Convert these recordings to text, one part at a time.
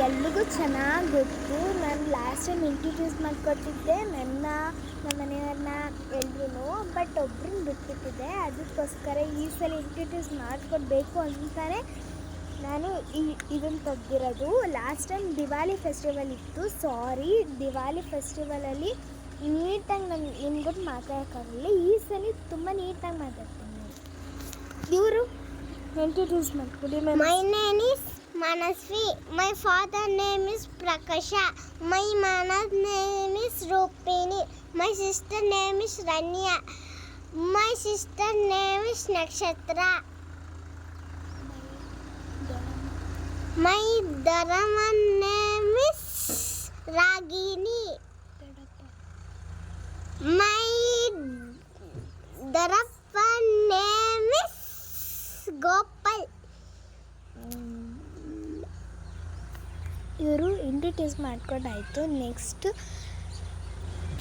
ಎಲ್ರಿಗೂ ಚೆನ್ನಾಗಿ ಗೊತ್ತು. ನಾನು ಲಾಸ್ಟ್ ಟೈಮ್ ಇಂಟ್ರಡ್ಯೂಸ್ ಮಾಡಿಕೊಟ್ಟಿದ್ದೆ ನಮ್ಮ ಮನೆಯವ್ರನ್ನ ಎಲ್ರೂ, ಬಟ್ ಒಬ್ರನ್ನ ಬಿಟ್ಬಿಟ್ಟಿದ್ದೆ. ಅದಕ್ಕೋಸ್ಕರ ಈ ಸಲ ಇಂಟ್ರಡ್ಯೂಸ್ ಮಾಡಿಕೊಡ್ಬೇಕು ಅಂತಲೇ ನಾನು ಇದನ್ನು ತೆಗ್ದಿರೋದು. ಲಾಸ್ಟ್ ಟೈಮ್ ದಿವಾಲಿ ಫೆಸ್ಟಿವಲ್ ಇತ್ತು. ಸಾರಿ, ದಿವಾಲಿ ಫೆಸ್ಟಿವಲಲ್ಲಿ ನೀಟಾಗಿ ನಾನು ನಿಮ್ಗೂ ಮಾತಾಡೋಕ್ಕಾಗಲಿಲ್ಲ. ಈ ಸಲ ತುಂಬ ನೀಟಾಗಿ ಮಾತಾಡ್ತೀನಿ. ಇವರು ಇಂಟ್ರಡ್ಯೂಸ್ ಮಾಡಿಕೊಡಿ. ಮೈ name is Manasvi. My father name is Prakasha. My mother's name is Rupini. My sister name is Rania. My sister name is Nakshatra. My Dharma name is Ragini. My Dharappa name is Gopal. ಇವರು introduce ಮಾಡ್ಕೊಂಡಾಯಿತು. Next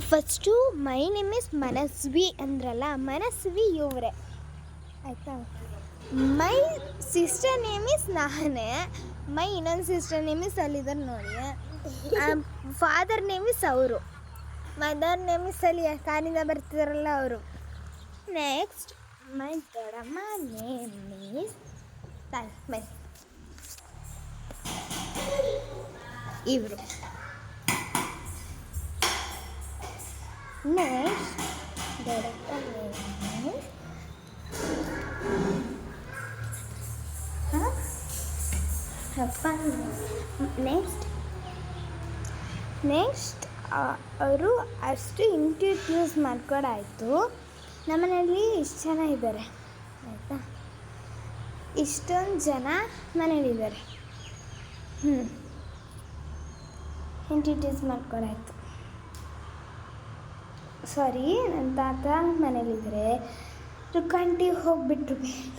first my name is Manasvi ಅಂದ್ರಲ್ಲ, ಮನಸ್ವಿ ಇವರೇ ಆಯಿತಾ. My sister name is ನಾನೇ. ಮೈ ಇನ್ನೊಂದು sister name is ಅಲ್ಲಿದ್ದಾರೆ ನೋಡಿ. Father name is ಅವರು. Mother name is ಅಲ್ಲಿ ಕಾರಿಂದ ಬರ್ತಿದಾರಲ್ಲ ಅವರು. ನೆಕ್ಸ್ಟ್ ಮೈ ದೊಡ್ಡಮ್ಮ ನೇಮ್ ಇಸ್ ಮೈ ಇವರು. ನೆಕ್ಸ್ಟ್ ದೊಡ್ಡಪ್ಪ ನೇಮ್ ಅಪ್ಪ. ನೆಕ್ಸ್ಟ್ ಅವರು ಅಷ್ಟು ಇಂಟ್ರಡ್ಯೂಸ್ ಮಾಡ್ಕೊಡಾಯಿತು. ನಮ್ಮನೆಯಲ್ಲಿ ಇಷ್ಟು ಜನ ಇದ್ದಾರೆ ಆಯಿತಾ. ಇಷ್ಟೊಂದು ಜನ ಮನೇಲಿದ್ದಾರೆ. ಇಂಟ್ರಡ್ಯೂಸ್ ಮಾಡ್ಕೊಳಾಯ್ತು. ಸಾರಿ, ನನ್ನ ತಾತ ಮನೇಲಿದ್ದಾರೆ. ರುಕ್ಕಂಟಿ ಹೋಗಿಬಿಟ್ರು ಬೇಗ.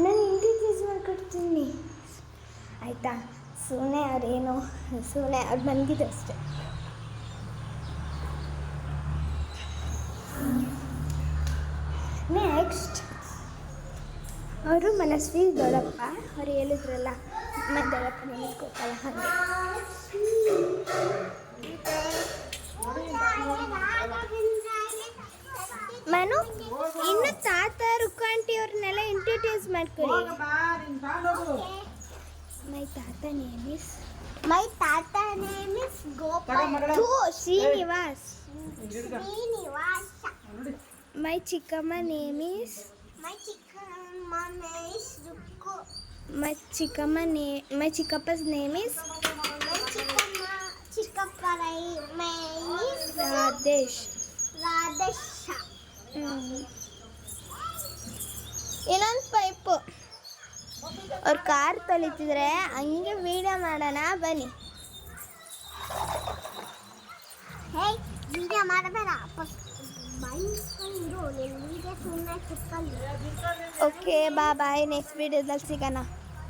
ನಾನು ಇಂಟ್ರಡ್ಯೂಸ್ ಮಾಡ್ಕೊಡ್ತೀನಿ ಆಯಿತಾ. ಸುಮ್ಮನೆ ಅವ್ರೇನು ಸುಮ್ಮನೆ ಅವ್ರು ಬಂದಿದ್ದು ಅಷ್ಟೆ. ನೆಕ್ಸ್ಟ್ ಅವರು ಮನಸ್ವಿ ದೊಡ್ಡಪ್ಪ. ಅವ್ರು ಹೇಳಿದ್ರಲ್ಲ ಮತ್ತು ದೊಡ್ಡಪ್ಪ ನೆನೆಸ್ಕೊತಲ್ಲ ಹಾಗೆ. ಮನು ಇನ್ನು ತಾತ ರುಕ್ಕಾಂಟಿ ಅವ್ರನ್ನೆಲ್ಲ ಇಂಟ್ರಡ್ಯೂಸ್ ಮಾಡ್ಕೊಳ್ಳಿ. ಮೈ ತಾತ ನೇಮ್ ಇಸ್ ಗೋಪಾಲ್. ಶ್ರೀನಿವಾಸ್. ಮೈ ಚಿಕ್ಕಮ್ಮ name is My chickappa's name is Radesh. ಇನ್ನೊಂದು ಪೈಪು ಅವ್ರ ಕಾರ್ ತೊಳಿತಿದ್ರೆ ಹಂಗೆ ವಿಡಿಯೋ ಮಾಡೋಣ ಬನ್ನಿ. ವಿಡಿಯೋ ಮಾಡಬೇಡ. ಓಕೆ, ಬಾಯ್. ನೆಕ್ಸ್ಟ್ ವಿಡಿಯೋದಲ್ಲಿ ಸಿಗೋಣ.